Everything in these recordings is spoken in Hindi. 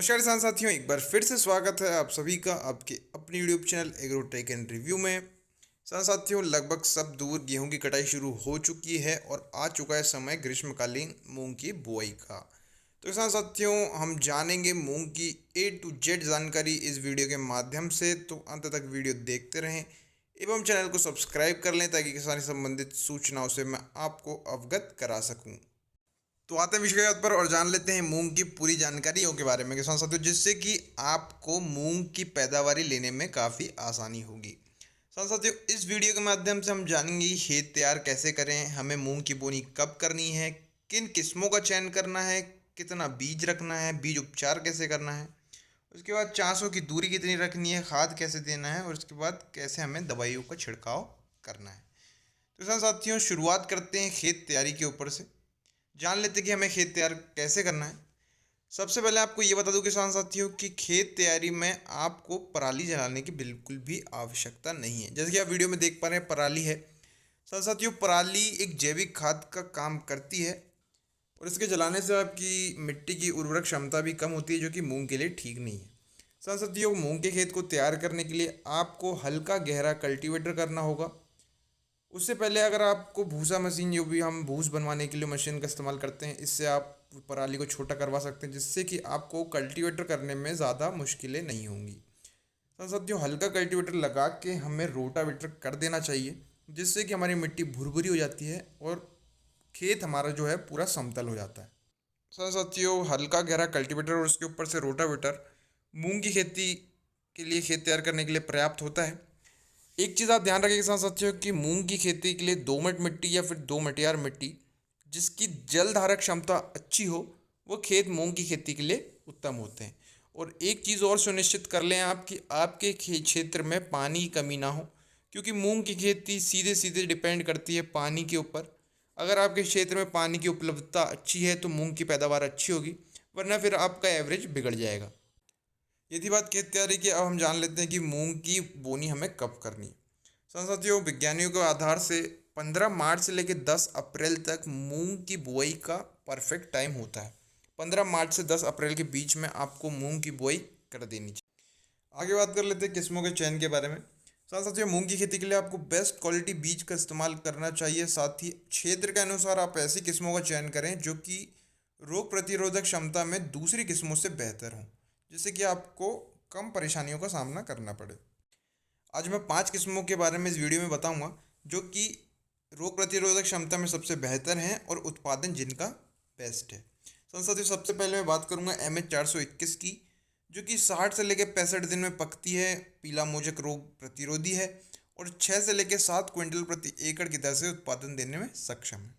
नमस्कार किसान साथियों, एक बार फिर से स्वागत है आप सभी का आपके अपने YouTube channel agrotech and review में। किसान साथियों, लगभग सब दूर गेहूं की कटाई शुरू हो चुकी है और आ चुका है समय ग्रीष्मकालीन मूंग की बुआई का। तो किसान साथियों, हम जानेंगे मूंग की A to Z जानकारी इस वीडियो के माध्यम से, तो अंत तक वीडियो देखते रहें एवं चैनल को सब्सक्राइब कर लें ताकि किसान से संबंधित सूचनाओं से मैं आपको अवगत करा सकूँ। तो आते हैं विषय पर और जान लेते हैं मूंग की पूरी जानकारियों के बारे में किसान साथियों, जिससे कि आपको मूंग की पैदावारी लेने में काफ़ी आसानी होगी। किसान साथियों, इस वीडियो के माध्यम से हम जानेंगे खेत तैयार कैसे करें, हमें मूंग की बोनी कब करनी है, किन किस्मों का चयन करना है, कितना बीज रखना है, बीज उपचार कैसे करना है, उसके बाद चांसों की दूरी कितनी रखनी है, खाद कैसे देना है और उसके बाद कैसे हमें दवाइयों का छिड़काव करना है। तो किसान साथियों, शुरुआत करते हैं खेत तैयारी के ऊपर से। जान लेते हैं कि हमें खेत तैयार कैसे करना है। सबसे पहले आपको ये बता दूं किसान साथियों कि खेत तैयारी में आपको पराली जलाने की बिल्कुल भी आवश्यकता नहीं है। जैसे कि आप वीडियो में देख पा रहे हैं, पराली है। किसान साथियों, पराली एक जैविक खाद का काम करती है और इसके जलाने से आपकी मिट्टी की उर्वरक क्षमता भी कम होती है, जो कि मूंग के लिए ठीक नहीं है। किसान साथियों, मूंग के खेत को तैयार करने के लिए आपको हल्का गहरा कल्टीवेटर करना होगा। उससे पहले अगर आपको भूसा मशीन, जो भी हम भूस बनवाने के लिए मशीन का इस्तेमाल करते हैं, इससे आप पराली को छोटा करवा सकते हैं, जिससे कि आपको कल्टीवेटर करने में ज़्यादा मुश्किलें नहीं होंगी। तो साथियों, हल्का कल्टीवेटर लगा के हमें रोटावेटर कर देना चाहिए, जिससे कि हमारी मिट्टी भुरभुरी हो जाती है और खेत हमारा जो है पूरा समतल हो जाता है। साथियों, हल्का गहरा कल्टीवेटर और उसके ऊपर से रोटावेटर मूंग की खेती के लिए, खेत तैयार करने के लिए पर्याप्त होता है। एक चीज़ आप ध्यान रखें किसान साथियों कि मूंग की खेती के लिए दोमट मिट्टी या फिर दो मटियार मिट्टी जिसकी जल धारक क्षमता अच्छी हो, वो खेत मूंग की खेती के लिए उत्तम होते हैं। और एक चीज़ और सुनिश्चित कर लें आप कि आपके क्षेत्र में पानी की कमी ना हो, क्योंकि मूंग की खेती सीधे सीधे डिपेंड करती है पानी के ऊपर। अगर आपके क्षेत्र में पानी की उपलब्धता अच्छी है तो मूंग की पैदावार अच्छी होगी, वरना फिर आपका एवरेज बिगड़ जाएगा। ये थी बात खेत तैयारी की। अब हम जान लेते हैं कि मूंग की बोनी हमें कब करनी है। साथियों, विज्ञानियों के आधार से 15 मार्च से लेकर 10 अप्रैल तक मूंग की बुआई का परफेक्ट टाइम होता है। 15 मार्च से 10 अप्रैल के बीच में आपको मूंग की बुआई कर देनी चाहिए। आगे बात कर लेते हैं किस्मों के चयन के बारे में। साथियों, मूंग की खेती के लिए आपको बेस्ट क्वालिटी बीज का इस्तेमाल करना चाहिए। साथ ही क्षेत्र के अनुसार आप ऐसी किस्मों का चयन करें जो कि रोग प्रतिरोधक क्षमता में दूसरी किस्मों से बेहतर हों, जिससे कि आपको कम परेशानियों का सामना करना पड़े। आज मैं 5 किस्मों के बारे में इस वीडियो में बताऊंगा जो कि रोग प्रतिरोधक क्षमता में सबसे बेहतर हैं और उत्पादन जिनका बेस्ट है। साथियों, सबसे पहले मैं बात करूंगा MH421 की, जो कि 60 से लेकर 65 दिन में पकती है, पीला मोजक रोग प्रतिरोधी है और 6 से लेकर 7 क्विंटल प्रति एकड़ की दर से उत्पादन देने में सक्षम है।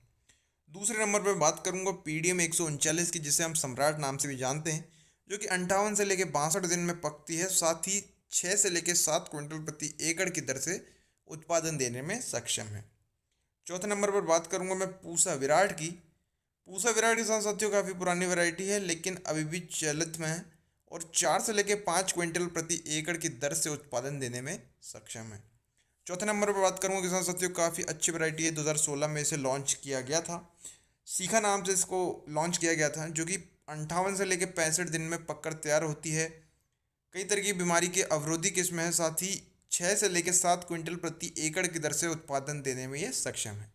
दूसरे नंबर पर बात करूंगा PDM 139 की, जिसे हम सम्राट नाम से भी जानते हैं, जो कि 58 से लेकर 62 दिन में पकती है, साथ ही 6 से लेकर 7 क्विंटल प्रति एकड़ की दर से उत्पादन देने में सक्षम है। चौथे नंबर पर बात करूंगा मैं पूसा विराट की। पूसा विराट के साथ साथियों काफ़ी पुरानी वैरायटी है, लेकिन अभी भी चलित में है और 4 से लेकर 5 क्विंटल प्रति एकड़ की दर से उत्पादन देने में सक्षम है। चौथे नंबर पर बात करूंगा किसान साथियों, काफ़ी अच्छी वैरायटी है, 2016 में इसे लॉन्च किया गया था। सीखा नाम से इसको लॉन्च किया गया था, जो कि 58 से लेकर 65 दिन में पककर तैयार होती है। कई तरह की बीमारी के अवरोधी किस्म है, साथ ही 6 से लेकर 7 क्विंटल प्रति एकड़ की दर से उत्पादन देने में ये सक्षम है।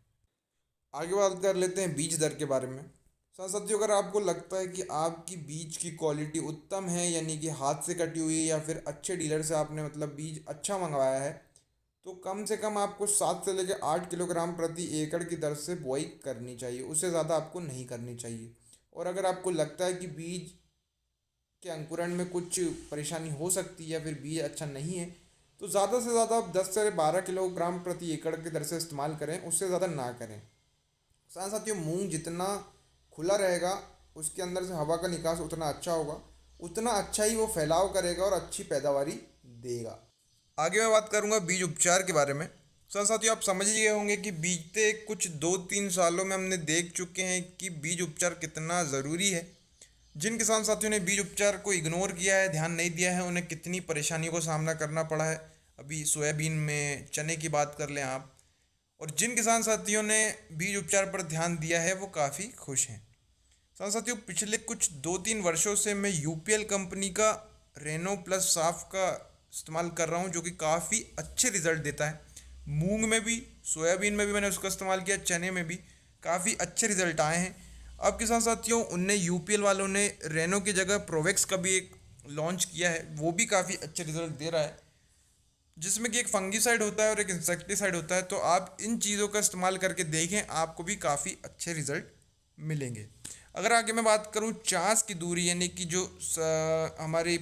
आगे बात कर लेते हैं बीज दर के बारे में। साथियों, अगर आपको लगता है कि आपकी बीज की क्वालिटी उत्तम है, यानी कि हाथ से कटी हुई है या फिर अच्छे डीलर से आपने बीज अच्छा मंगवाया है, तो कम से कम आपको 7 से लेकर 8 किलोग्राम प्रति एकड़ की दर से बुआई करनी चाहिए, उससे ज़्यादा आपको नहीं करनी चाहिए। और अगर आपको लगता है कि बीज के अंकुरण में कुछ परेशानी हो सकती है या फिर बीज अच्छा नहीं है, तो ज़्यादा से ज़्यादा आप 10 से 12 किलोग्राम प्रति एकड़ की दर से इस्तेमाल करें, उससे ज़्यादा ना करें। साथियों, मूंग जितना खुला रहेगा, उसके अंदर से हवा का निकास उतना अच्छा होगा, उतना अच्छा ही वो फैलाव करेगा और अच्छी पैदावारी देगा। आगे मैं बात करूंगा बीज उपचार के बारे में। साथियों, आप समझ ही गए होंगे कि बीते कुछ 2-3 सालों में हमने देख चुके हैं कि बीज उपचार कितना ज़रूरी है। जिन किसान साथियों ने बीज उपचार को इग्नोर किया है, ध्यान नहीं दिया है, उन्हें कितनी परेशानियों का सामना करना पड़ा है। अभी सोयाबीन में, चने की बात कर लें आप। और जिन किसान साथियों ने बीज उपचार पर ध्यान दिया है वो काफ़ी खुश हैं। साथियों पिछले कुछ 2-3 वर्षों से मैं यूपीएल कंपनी का रेनो प्लस साफ का इस्तेमाल कर रहा हूँ, जो कि काफ़ी अच्छे रिजल्ट देता है। मूंग में भी, सोयाबीन में भी मैंने उसका इस्तेमाल किया, चने में भी काफ़ी अच्छे रिजल्ट आए हैं। अब किसान साथियों, उनने यूपीएल वालों ने रेनो की जगह प्रोवेक्स का भी एक लॉन्च किया है, वो भी काफ़ी अच्छे रिजल्ट दे रहा है, जिसमें कि एक फंगीसाइड होता है और एक इंसेक्टिसाइड होता है। तो आप इन चीज़ों का इस्तेमाल करके देखें, आपको भी काफ़ी अच्छे रिजल्ट मिलेंगे। अगर आगे मैं बात करूँ चास की दूरी, यानी कि जो हमारी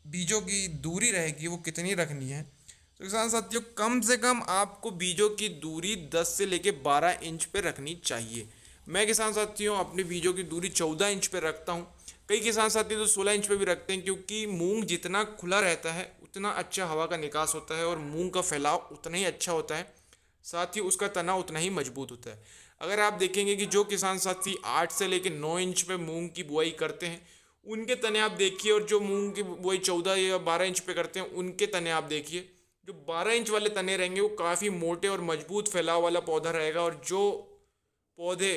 बीजों की दूरी रहेगी वो कितनी रखनी है, तो किसान साथियों कम से कम आपको बीजों की दूरी 10 से लेके 12 इंच पे रखनी चाहिए। मैं किसान साथियों अपने बीजों की दूरी 14 इंच पे रखता हूँ। कई किसान साथी तो 16 इंच पे भी रखते हैं, क्योंकि मूंग जितना खुला रहता है उतना अच्छा हवा का निकास होता है और मूंग का फैलाव उतना ही अच्छा होता है, साथ ही उसका तना उतना ही मजबूत होता है। अगर आप देखेंगे कि जो किसान साथी 8 से लेकर 9 इंच पे मूंग की बुआई करते हैं, उनके तने आप देखिए, और जो मूंग की बुआई 14 या 12 इंच पे करते हैं उनके तने आप देखिए। जो 12 इंच वाले तने रहेंगे वो काफ़ी मोटे और मजबूत फैलाव वाला पौधा रहेगा, और जो पौधे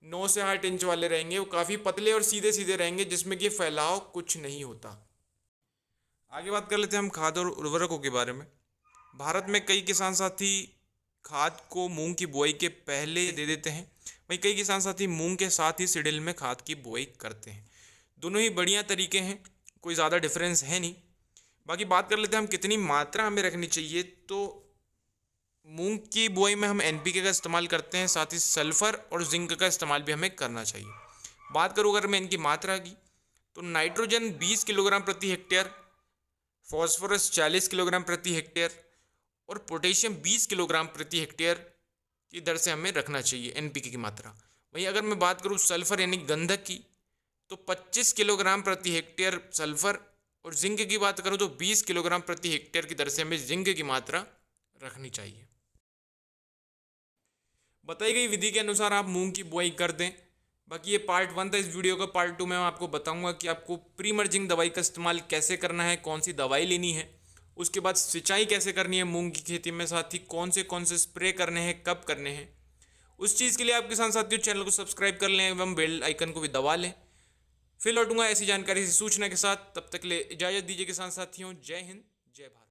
9 से 8 इंच वाले रहेंगे वो काफ़ी पतले और सीधे सीधे रहेंगे, जिसमें कि फैलाव कुछ नहीं होता। आगे बात कर लेते हैं हम खाद और उर्वरकों के बारे में। भारत में कई किसान साथी खाद को मूंग की बुआई के पहले दे देते हैं, वहीं कई किसान साथी मूंग के साथ ही सीडल में खाद की बुआई करते हैं। दोनों ही बढ़िया तरीके हैं, कोई ज़्यादा डिफरेंस है नहीं। बाकी बात कर लेते हैं हम कितनी मात्रा हमें रखनी चाहिए। तो मूंग की बुआई में हम एनपीके का इस्तेमाल करते हैं, साथ ही सल्फर और जिंक का इस्तेमाल भी हमें करना चाहिए। बात करूँ अगर मैं इनकी मात्रा की, तो नाइट्रोजन 20 किलोग्राम प्रति हेक्टेयर, फॉस्फोरस 40 किलोग्राम प्रति हेक्टेयर और पोटेशियम 20 किलोग्राम प्रति हेक्टेयर की दर से हमें रखना चाहिए एनपीके की मात्रा। वहीं अगर मैं बात करूँ सल्फर यानी गंधक की, तो 25 किलोग्राम प्रति हेक्टेयर सल्फर, और जिंक की बात करूँ तो 20 किलोग्राम प्रति हेक्टेयर की दर से हमें जिंक की मात्रा रखनी चाहिए। बताई गई विधि के अनुसार आप मूंग की बुआई कर दें। बाकी ये पार्ट 1 था। इस वीडियो का पार्ट 2 में मैं आपको बताऊंगा कि आपको प्री मर्जिंग दवाई का इस्तेमाल कैसे करना है, कौन सी दवाई लेनी है, उसके बाद सिंचाई कैसे करनी है मूंग की खेती में, साथ ही कौन से स्प्रे करने हैं, कब करने हैं। उस चीज़ के लिए आप किसान साथियों चैनल को सब्सक्राइब कर लें एवं बेल आइकन को भी दबा लें। फिर लौटूंगा ऐसी जानकारी से सूचना के साथ, तब तक ले इजाज़त दीजिए किसान साथियों। जय हिंद, जय भारत।